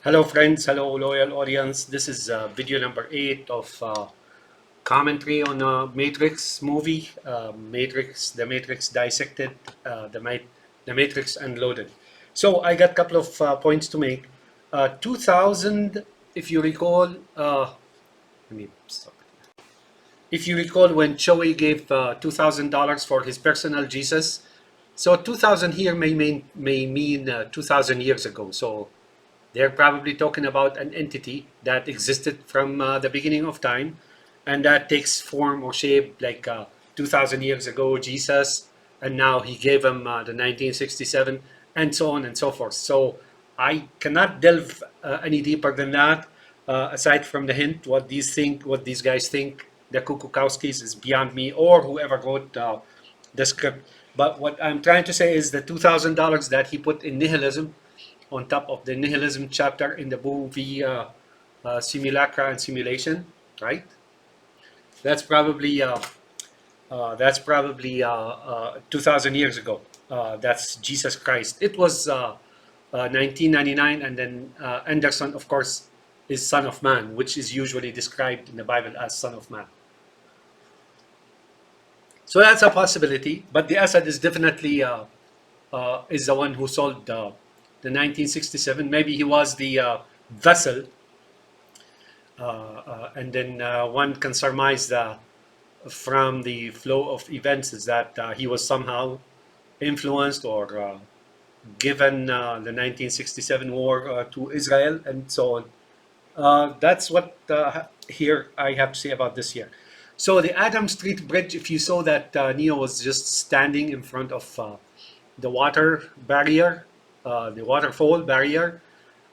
Hello friends, hello loyal audience. This is video number 8 of commentary on a Matrix movie, The Matrix Dissected, the Matrix Unloaded. So I got a couple of points to make. 2000, if you recall, let me stop. If you recall when Choey gave $2,000 for his personal Jesus, so 2000 here may mean 2000 years ago. So they're probably talking about an entity that existed from the beginning of time and that takes form or shape like 2000 years ago, Jesus, and now he gave him the 1967, and so on and so forth. So I cannot delve any deeper than that. Aside from the hint, what these guys think, the Kukukowskis, is beyond me or whoever wrote the script. But what I'm trying to say is the $2,000 that he put in nihilism on top of the nihilism chapter in the movie Simulacra and Simulation, right? That's probably 2,000 years ago. That's Jesus Christ. It was 1999, and then Anderson, of course, is Son of Man, which is usually described in the Bible as Son of Man. So that's a possibility, but the Assad is definitely is the one who sold the 1967. Maybe he was the vessel, and then one can surmise from the flow of events is that he was somehow influenced or given the 1967 war to Israel and so on. That's what here I have to say about this year. So the Adam Street Bridge, if you saw that Neo was just standing in front of the water barrier, the waterfall barrier,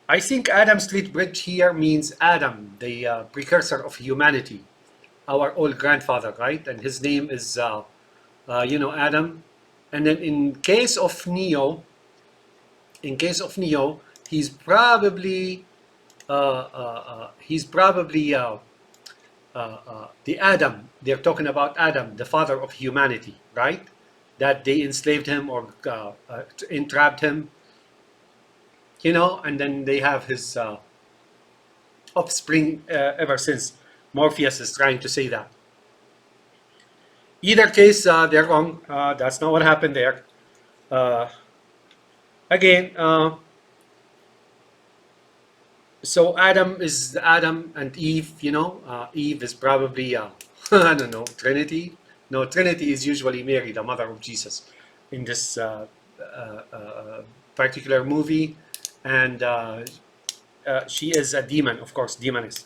I think Adam Street Bridge here means Adam, the precursor of humanity, our old grandfather, right? And his name is, Adam. And then in case of Neo, he's probably the Adam. They're talking about Adam, the father of humanity, right? That they enslaved him or entrapped him, and then they have his offspring ever since. Morpheus is trying to say that. Either case, they're wrong. That's not what happened there. Uh, again, so Adam is Adam and Eve, Eve is probably, I don't know, Trinity. No, Trinity is usually Mary, the mother of Jesus, in this particular movie. And she is a demon, of course, demoness.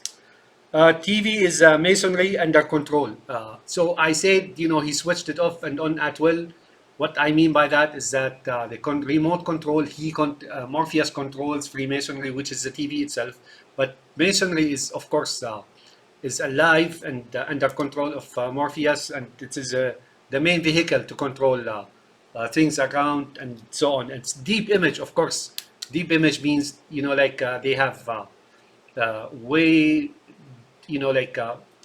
TV is masonry under control. So I said, he switched it off and on at will. What I mean by that is that the remote control, Morpheus controls Freemasonry, which is the TV itself. But masonry is, of course, is alive and under control of Morpheus, and it is the main vehicle to control things around and so on. It's deep image, of course. Deep image means, they have way,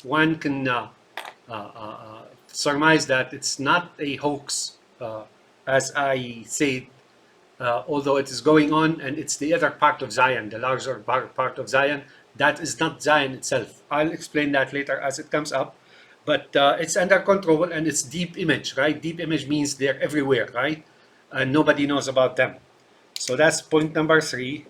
one can surmise that it's not a hoax, as I said, although it is going on, and it's the other part of Zion, the larger part of Zion. That is not Zion itself. I'll explain that later as it comes up. But it's under control and it's deep image, right? Deep image means they're everywhere, right? And nobody knows about them. So that's point number 3.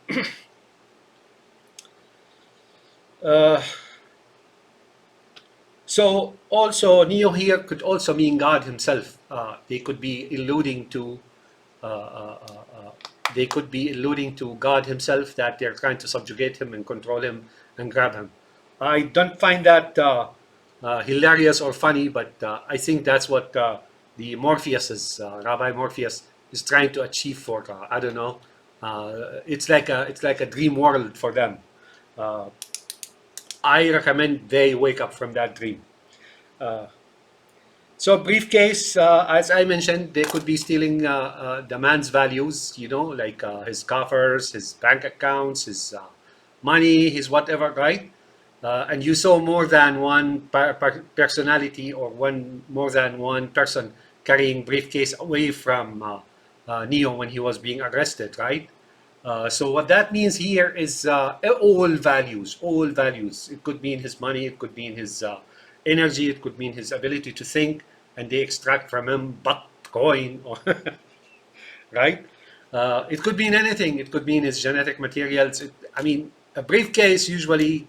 So also Neo here could also mean God himself. They could be alluding to God himself, that they're trying to subjugate him and control him and grab him. I don't find that hilarious or funny, but I think that's what the Rabbi Morpheus is trying to achieve for. I don't know. It's like a dream world for them. I recommend they wake up from that dream. So briefcase, as I mentioned, they could be stealing the man's values, like his coffers, his bank accounts, his money, his whatever, right? And you saw more than one personality or more than one person carrying briefcase away from Neo when he was being arrested, right? So what that means here is all values, all values. It could mean his money, it could mean his energy, it could mean his ability to think, and they extract from him Bitcoin, or right? It could mean anything. It could mean his genetic materials. I mean, a briefcase usually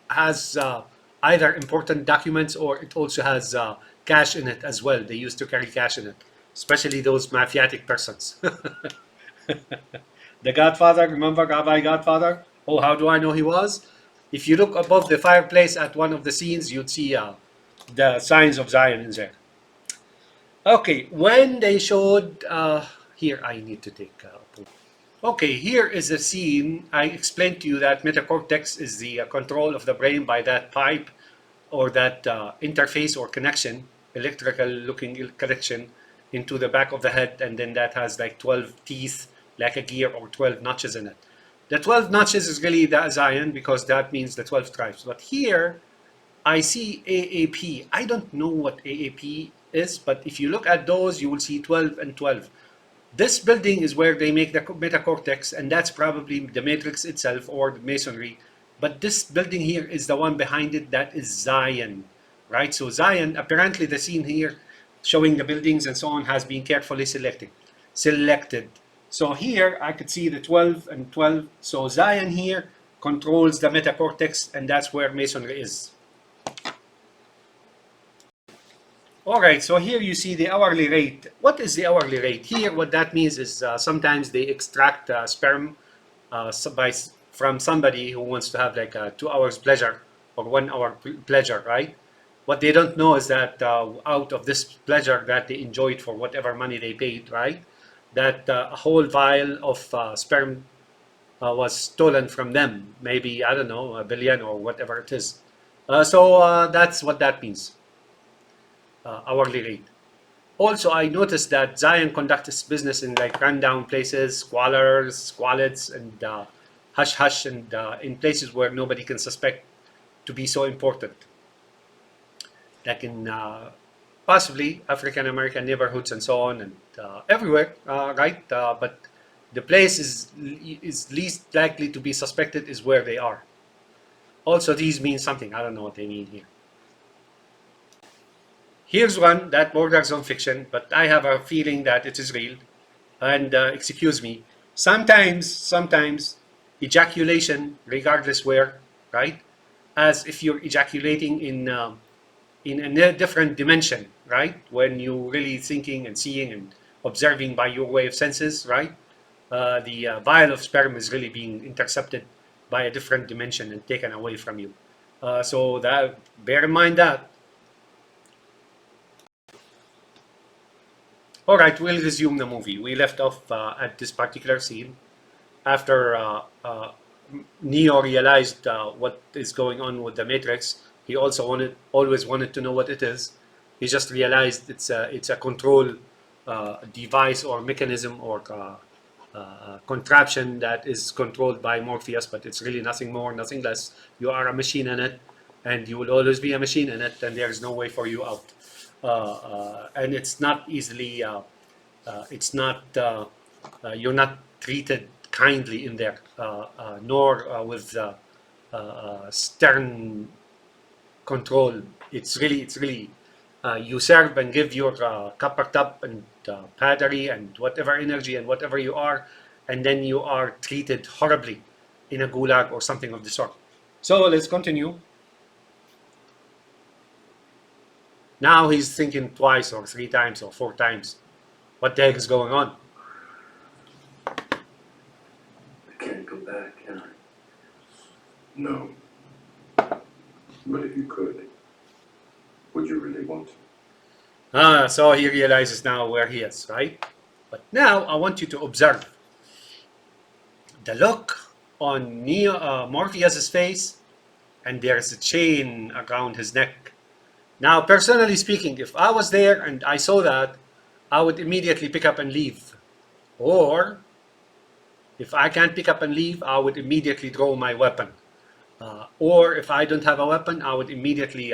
has either important documents, or it also has cash in it as well. They used to carry cash in it, especially those mafiatic persons. The Godfather, remember Rabbi Godfather? Oh, how do I know he was? If you look above the fireplace at one of the scenes, you'd see the signs of Zion in there. Okay, when they showed, here I need to take. Okay, here is a scene. I explained to you that metacortex is the control of the brain by that pipe, or that interface or connection, electrical looking connection into the back of the head, and then that has like 12 teeth, like a gear, or 12 notches in it. The 12 notches is really the Zion, because that means the 12 tribes. But here I see AAP. I don't know what AAP is, but if you look at those, you will see 12 and 12. This building is where they make the metacortex, and that's probably the matrix itself or the masonry. But this building here is the one behind it, that is Zion, right? So Zion, apparently the scene here showing the buildings and so on has been carefully selected. So here I could see the 12 and 12. So Zion here controls the metacortex, and that's where masonry is. All right, so here you see the hourly rate. What is the hourly rate? Here, what that means is sometimes they extract sperm from somebody who wants to have like a 2 hours pleasure or 1 hour pleasure, right? What they don't know is that out of this pleasure that they enjoyed for whatever money they paid, right? That a whole vial of sperm was stolen from them. Maybe, I don't know, a billion or whatever it is. So that's what that means. Hourly rate. Also, I noticed that Zion conducts its business in like rundown places, squalids, and hush hush, and in places where nobody can suspect to be so important, like in possibly African American neighborhoods and so on, and everywhere, right? But the place is least likely to be suspected is where they are. Also, these mean something. I don't know what they mean here. Here's one that borders on fiction, but I have a feeling that it is real. And excuse me, sometimes ejaculation, regardless where, right? As if you're ejaculating in a different dimension, right? When you're really thinking and seeing and observing by your way of senses, right? The vial of sperm is really being intercepted by a different dimension and taken away from you. So that, bear in mind that. All right, we'll resume the movie. We left off at this particular scene after Neo realized what is going on with the Matrix. He also always wanted to know what it is. He just realized it's a control device or mechanism or contraption that is controlled by Morpheus, but it's really nothing more, nothing less. You are a machine in it, and you will always be a machine in it, and there is no way for you out. And it's not easily, you're not treated kindly in there, nor with stern control. It's really, you serve and give your copper tub and battery and whatever energy and whatever you are, and then you are treated horribly in a gulag or something of the sort. So let's continue. Now he's thinking twice or 3 times or 4 times. What the heck is going on? I can't go back, can I? No. But if you could, would you really want to? So he realizes now where he is, right? But now I want you to observe the look on Morpheus's face, and there's a chain around his neck. Now, personally speaking, if I was there and I saw that, I would immediately pick up and leave. Or, if I can't pick up and leave, I would immediately draw my weapon. Or if I don't have a weapon, I would immediately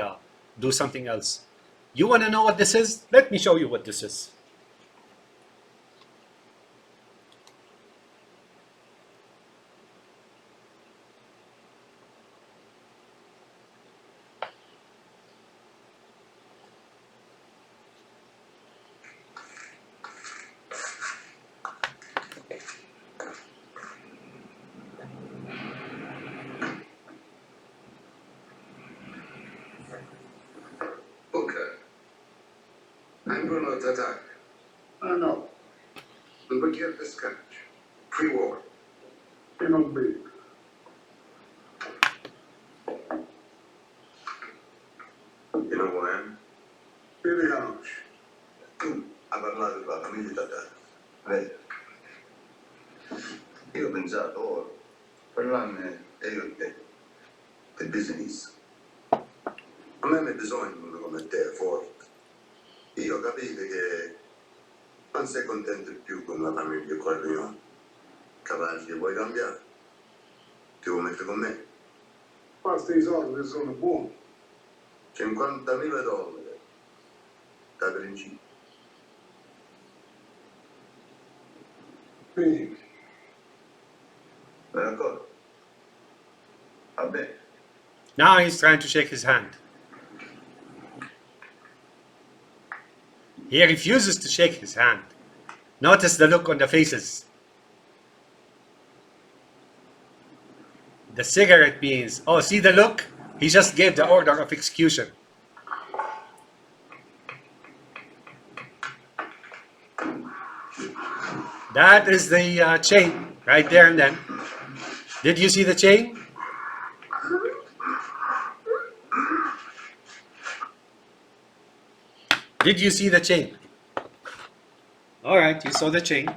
do something else. You want to know what this is? Let me show you what this is. Bruno Tatak. No, L'Albuquerque Scotch. Pre-war. they don't be. You know who I am? Billy House. Tu hai parlato della famiglia Tatak. Vedi? Io ho pensato, oh, parlare e io e te. Per business. A me mi bisogna uno come te, forte. Io capite che non sei contento più con la famiglia Corleone. Capace, vuoi cambiare? Ti vuoi mettere con me? Questi i soldi sono buoni. $50.000 da principio. Big. D'accordo? Va bene. Now he's trying to shake his hand. He refuses to shake his hand. Notice the look on the faces. The cigarette beans. Oh, see the look? He just gave the order of execution. That is the chain right there and then. Did you see the chain? Did you see the chain? All right, you saw the chain.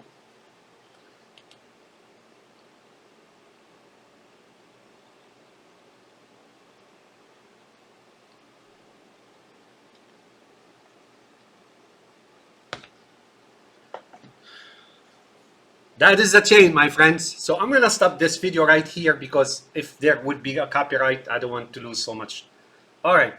That is the chain, my friends. So I'm gonna stop this video right here because if there would be a copyright, I don't want to lose so much. All right.